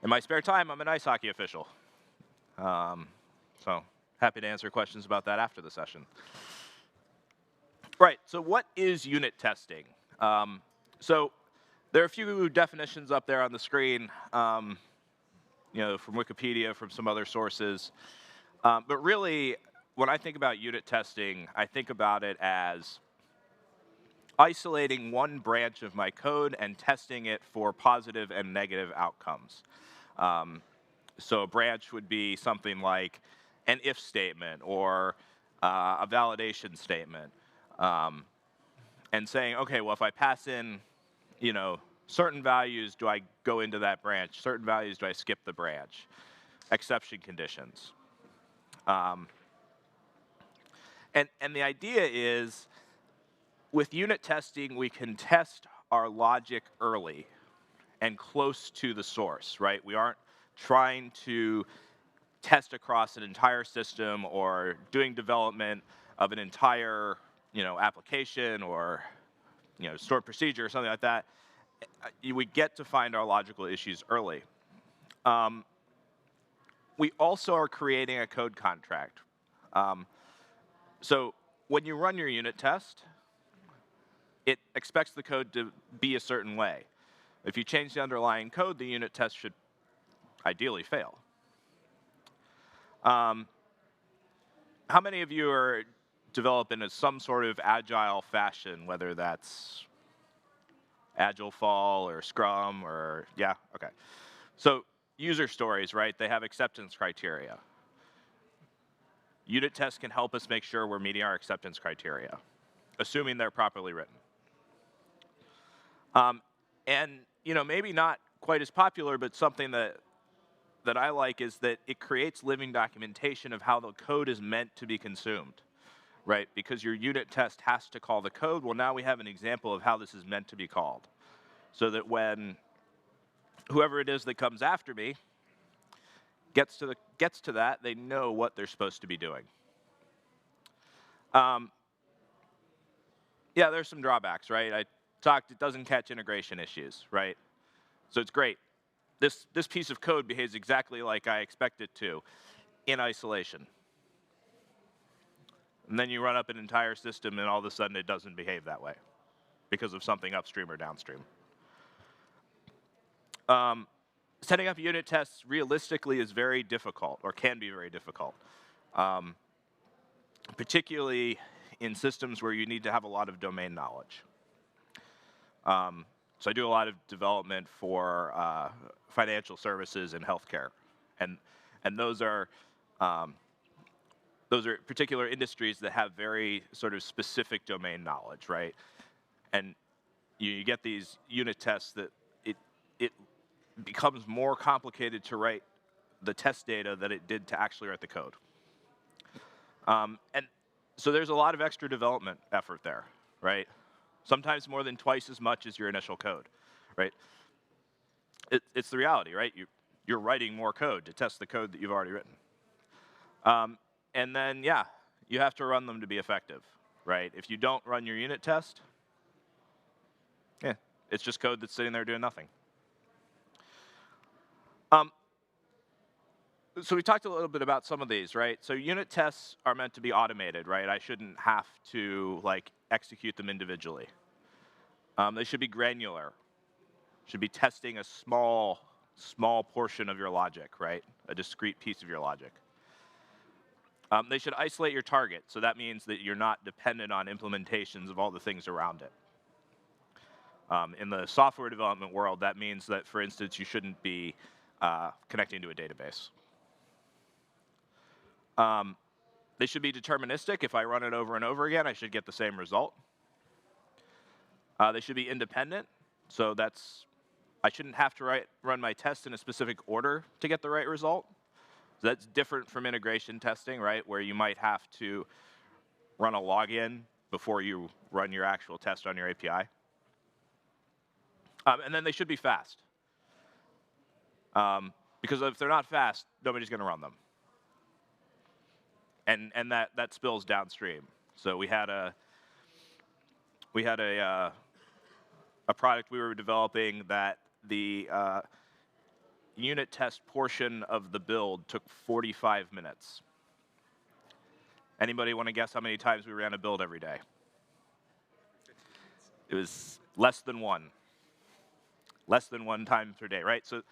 In my spare time, I'm an ice hockey official. So happy to answer questions about that after the session. Right, so what is unit testing? So there are a few definitions up there on the screen, from Wikipedia, from some other sources. But really, when I think about unit testing, I think about it as isolating one branch of my code and testing it for positive and negative outcomes. So a branch would be something like an if statement or a validation statement. And saying, okay, well, if I pass in, certain values, do I go into that branch? Certain values, do I skip the branch? Exception conditions. And the idea is, with unit testing, we can test our logic early and close to the source, right? We aren't trying to test across an entire system or doing development of an entire, application or, stored procedure or something like that. We get to find our logical issues early. We also are creating a code contract. So when you run your unit test, it expects the code to be a certain way. If you change the underlying code, the unit test should ideally fail. How many of you are developing in some sort of agile fashion, whether that's Agile Fall or Scrum or, yeah, okay. So user stories, right? They have acceptance criteria. Unit tests can help us make sure we're meeting our acceptance criteria, assuming they're properly written. And maybe not quite as popular, but something that I like is that it creates living documentation of how the code is meant to be consumed, right? Because your unit test has to call the code. Well, now we have an example of how this is meant to be called, so that when whoever it is that comes after me gets to that, they know what they're supposed to be doing. Yeah, there's some drawbacks, right? I talked, it doesn't catch integration issues, right? So it's great. This piece of code behaves exactly like I expect it to in isolation. And then you run up an entire system and all of a sudden it doesn't behave that way because of something upstream or downstream. Setting up unit tests realistically is very difficult, or can be very difficult, particularly in systems where you need to have a lot of domain knowledge. So I do a lot of development for financial services and healthcare, and those are particular industries that have very sort of specific domain knowledge, right? And you get these unit tests that it becomes more complicated to write the test data than it did to actually write the code. And so there's a lot of extra development effort there, right? Sometimes more than twice as much as your initial code, right? It's the reality, right? You're writing more code to test the code that you've already written. And then, yeah, you have to run them to be effective, right? If you don't run your unit test, yeah, it's just code that's sitting there doing nothing. So we talked a little bit about some of these, right? So unit tests are meant to be automated, right? I shouldn't have to execute them individually. They should be granular. Should be testing a small portion of your logic, right? A discrete piece of your logic. They should isolate your target, so that means that you're not dependent on implementations of all the things around it. In the software development world, that means that, for instance, you shouldn't be connecting to a database. They should be deterministic. If I run it over and over again, I should get the same result. They should be independent. So I shouldn't have to run my test in a specific order to get the right result. So that's different from integration testing, right? Where you might have to run a login before you run your actual test on your API. And then they should be fast. Because if they're not fast, nobody's going to run them. And that spills downstream. So we had a product we were developing that unit test portion of the build took 45 minutes. Anybody want to guess how many times we ran a build every day? It was less than one. Less than one time per day, right? So,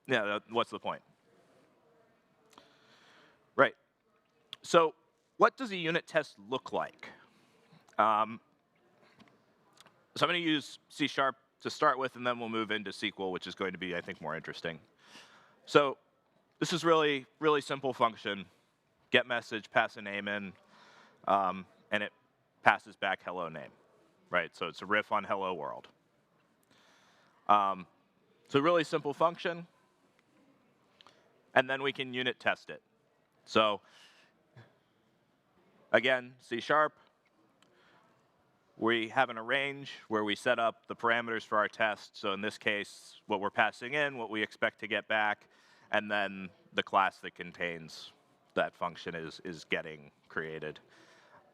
yeah, what's the point? Right. So, what does a unit test look like? So I'm going to use C# to start with, and then we'll move into SQL, which is going to be, I think, more interesting. So this is really, really simple function. Get message, pass a name in, and it passes back hello name, right? So it's a riff on hello world. So really simple function, and then we can unit test it. So again, C#, we have an arrange where we set up the parameters for our test. So in this case, what we're passing in, what we expect to get back, and then the class that contains that function is getting created.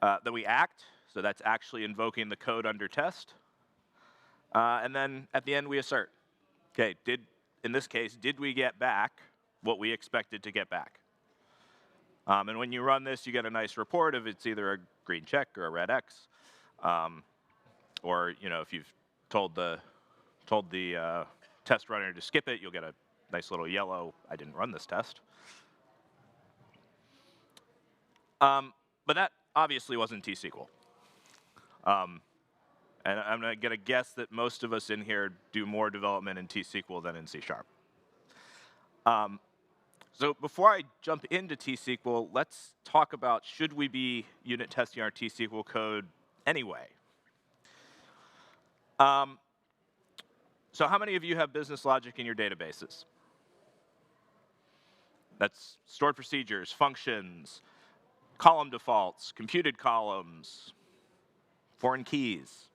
Then we act, so that's actually invoking the code under test. And then at the end, we assert. Okay, in this case, did we get back what we expected to get back? And when you run this, you get a nice report of it's either a green check or a red X. Or if you've told the test runner to skip it, you'll get a nice little yellow, I didn't run this test. But that obviously wasn't T-SQL. And I'm going to guess that most of us in here do more development in T-SQL than in C#. So before I jump into T-SQL, let's talk about should we be unit testing our T-SQL code anyway? So how many of you have business logic in your databases? That's stored procedures, functions, column defaults, computed columns, foreign keys.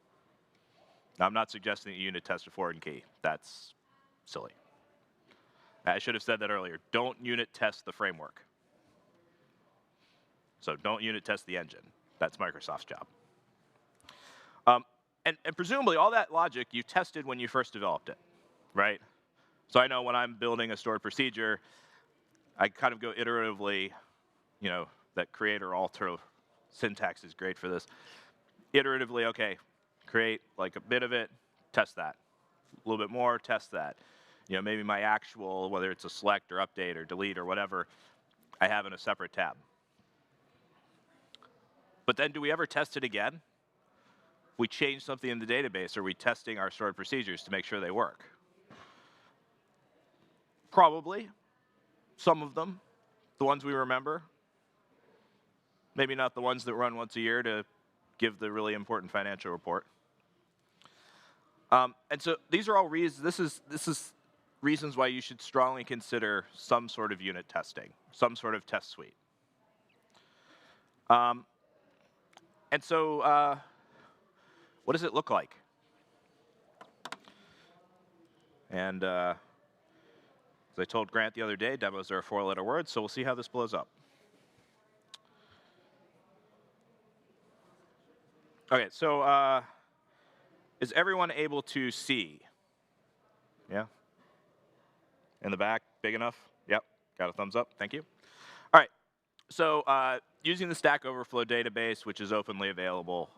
Now, I'm not suggesting that you unit test a foreign key. That's silly. I should have said that earlier. Don't unit test the framework. So don't unit test the engine. That's Microsoft's job. And presumably all that logic you tested when you first developed it, right? So I know when I'm building a stored procedure, I kind of go iteratively, that creator alter syntax is great for this. Iteratively, okay, create like a bit of it, test that. A little bit more, test that. Maybe my actual, whether it's a select or update or delete or whatever, I have in a separate tab. But then do we ever test it again? We change something in the database, are we testing our stored procedures to make sure they work? Probably. Some of them, the ones we remember. Maybe not the ones that run once a year to give the really important financial report. And so these are all reasons, this is reasons why you should strongly consider some sort of unit testing, some sort of test suite. And so what does it look like? And as I told Grant the other day, demos are a 4-letter word, so we'll see how this blows up. Okay, so is everyone able to see? Yeah? In the back, big enough? Yep, got a thumbs up, thank you. All right, so using the Stack Overflow database, which is openly available,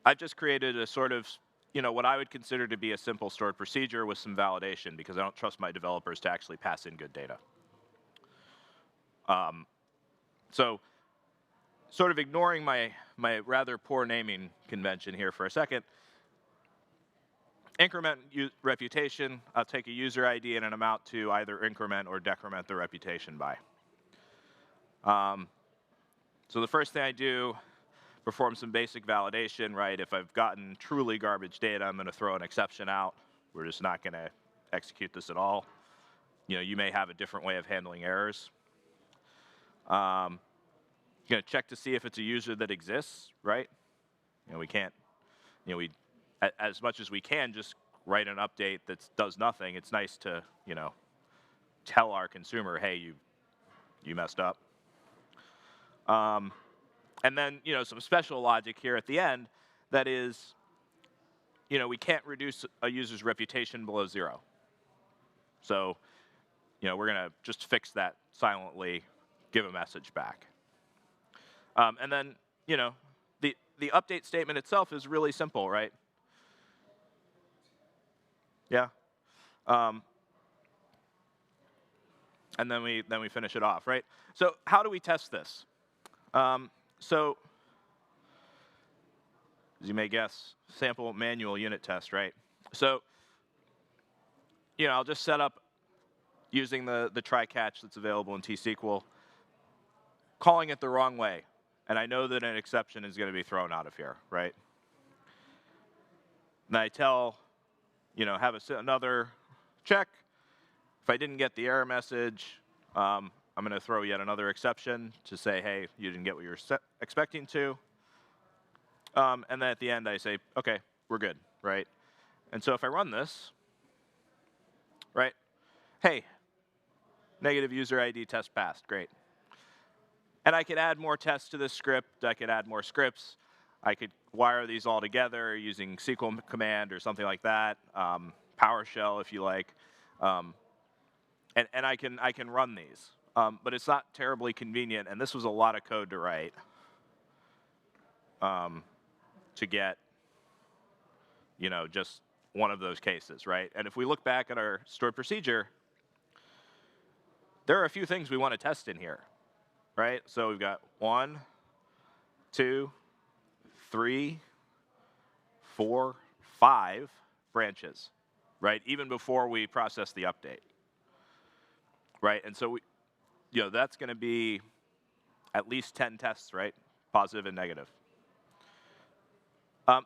I've just created a sort of, what I would consider to be a simple stored procedure with some validation because I don't trust my developers to actually pass in good data. So sort of ignoring my rather poor naming convention here for a second, increment reputation, I'll take a user ID and an amount to either increment or decrement the reputation by. So the first thing I do, perform some basic validation, right? If I've gotten truly garbage data, I'm going to throw an exception out. We're just not going to execute this at all. You may have a different way of handling errors. Going to check to see if it's a user that exists, right? We can't, as much as we can, just write an update that does nothing. It's nice to, tell our consumer, hey, you messed up. And then, some special logic here at the end that is, we can't reduce a user's reputation below 0. So, we're going to just fix that silently, give a message back. And then, the update statement itself is really simple, right? Yeah. And then we finish it off, right? So how do we test this? So as you may guess, sample manual unit test, right? So I'll just set up using the try catch that's available in T-SQL, calling it the wrong way, and I know that an exception is going to be thrown out of here, right? And I tell, have another check. If I didn't get the error message, I'm going to throw yet another exception to say, hey, you didn't get what you were expecting to. And then at the end, I say, OK, we're good, right? And so if I run this, right, hey, negative user ID test passed, great. And I could add more tests to this script. I could add more scripts. I could wire these all together using SQL command or something like that, PowerShell if you like. And I can run these. But it's not terribly convenient, and this was a lot of code to write to get, just one of those cases, right? And if we look back at our stored procedure, there are a few things we want to test in here, right? So we've got 1, 2, 3, 4, 5 branches, right? Even before we process the update, right? And so that's going to be at least 10 tests, right? Positive and negative.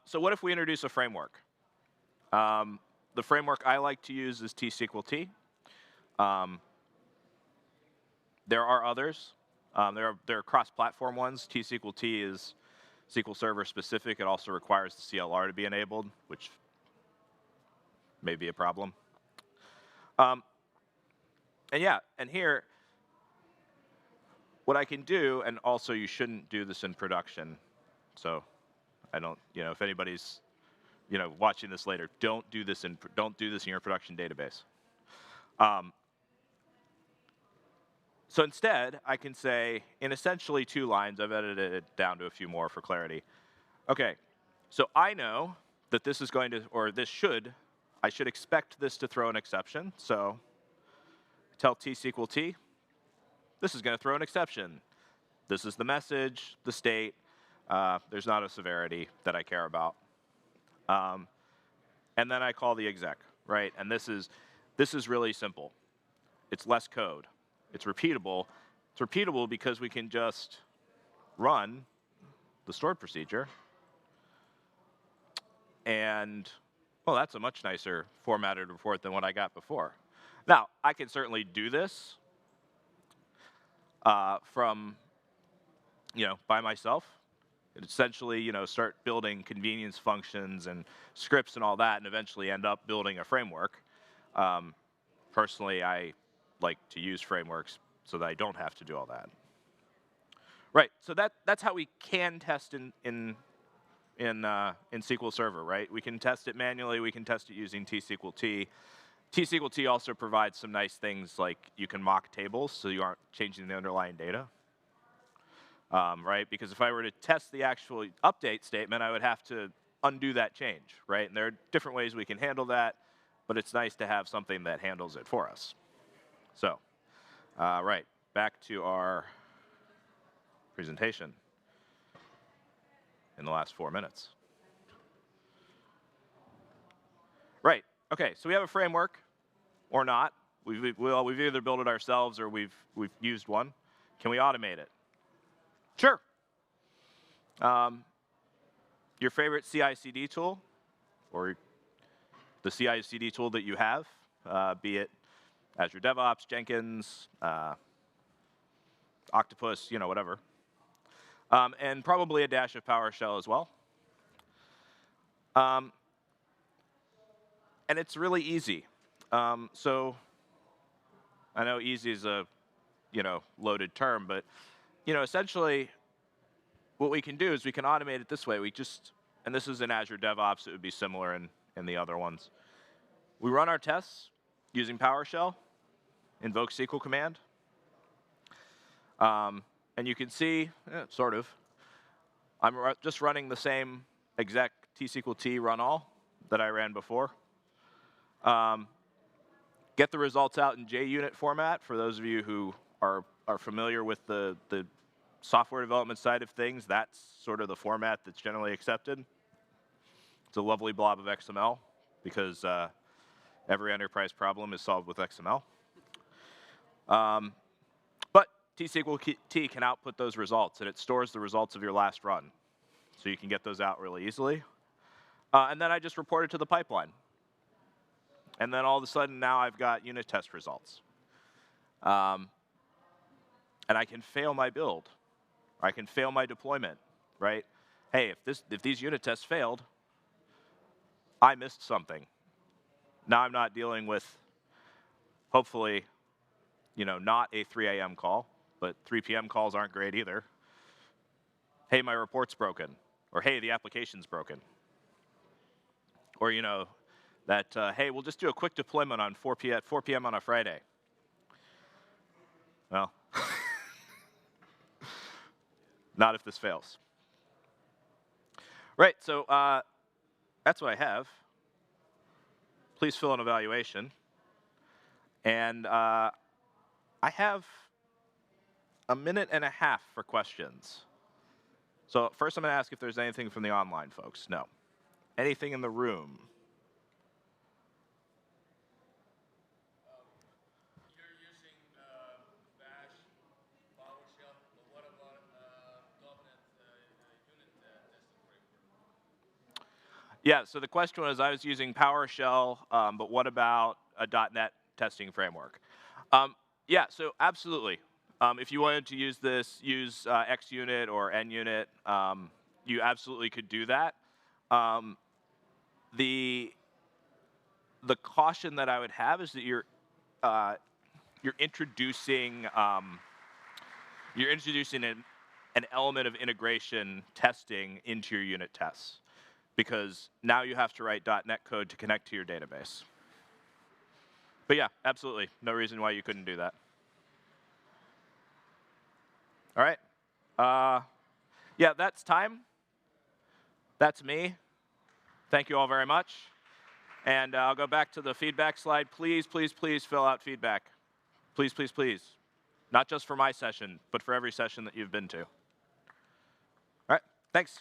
So what if we introduce a framework? The framework I like to use is T-SQL-T. There are others. There are cross-platform ones. T-SQL-T is SQL Server specific. It also requires the CLR to be enabled, which may be a problem. And here, what I can do, and also you shouldn't do this in production. So I don't, if anybody's, watching this later, don't do this in your production database. So instead, I can say, in essentially 2 lines, I've edited it down to a few more for clarity. OK, so I know that this is going to, or I should expect this to throw an exception. So tell T-SQL-T, this is going to throw an exception. This is the message, the state. There's not a severity that I care about. And then I call the exec, right? And this is really simple. It's less code. It's repeatable. It's repeatable because we can just run the stored procedure. And, well, that's a much nicer formatted report than what I got before. Now, I can certainly do this from, by myself. And essentially, start building convenience functions and scripts and all that, and eventually end up building a framework. Personally, I like to use frameworks so that I don't have to do all that. Right. So that's how we can test in SQL Server, right? We can test it manually. We can test it using T-SQL-T. T-SQL-T also provides some nice things like you can mock tables, so you aren't changing the underlying data. Right? Because if I were to test the actual update statement, I would have to undo that change, right? And there are different ways we can handle that, but it's nice to have something that handles it for us. So, right, back to our presentation in the last 4 minutes. Right, OK, so we have a framework or not. We've either built it ourselves or we've used one. Can we automate it? Sure. Your favorite CI/CD tool, or the CI/CD tool that you have, be it Azure DevOps, Jenkins, Octopus, whatever. And probably a dash of PowerShell as well. And it's really easy. So I know easy is a loaded term, but essentially what we can do is we can automate it this way. We just and this is in Azure DevOps. It would be similar in the other ones. We run our tests using PowerShell, invoke SQL command. And you can see, sort of, I'm just running the same exec tsqlt run all that I ran before. Get the results out in JUnit format for those of you who are familiar with the software development side of things. That's sort of the format that's generally accepted. It's a lovely blob of XML because every enterprise problem is solved with XML. But tsqlt can output those results, and it stores the results of your last run. So you can get those out really easily. And then I just report it to the pipeline. And then all of a sudden, now I've got unit test results. And I can fail my build. Or I can fail my deployment, right? Hey, if these unit tests failed, I missed something. Now I'm not dealing with, hopefully, not a 3 a.m. call, but 3 p.m. calls aren't great either. Hey, my report's broken. Or hey, the application's broken. Or, hey, we'll just do a quick deployment on 4 p.m. on a Friday. Well, not if this fails. Right, so that's what I have. Please fill an evaluation. And I have a minute and a half for questions. So first I'm going to ask if there's anything from the online folks. No. Anything in the room? You're using Bash, PowerShell, but what about .NET unit testing framework? Yeah, so the question was, I was using PowerShell, but what about a .NET testing framework? Yeah, so absolutely. If you wanted to use this, use XUnit or NUnit, you absolutely could do that. The caution that I would have is that you're introducing an element of integration testing into your unit tests, because now you have to write .NET code to connect to your database. But yeah, absolutely, no reason why you couldn't do that. All right. Yeah, that's time. That's me. Thank you all very much. And I'll go back to the feedback slide. Please, please, please fill out feedback. Please, please, please. Not just for my session, but for every session that you've been to. All right, thanks.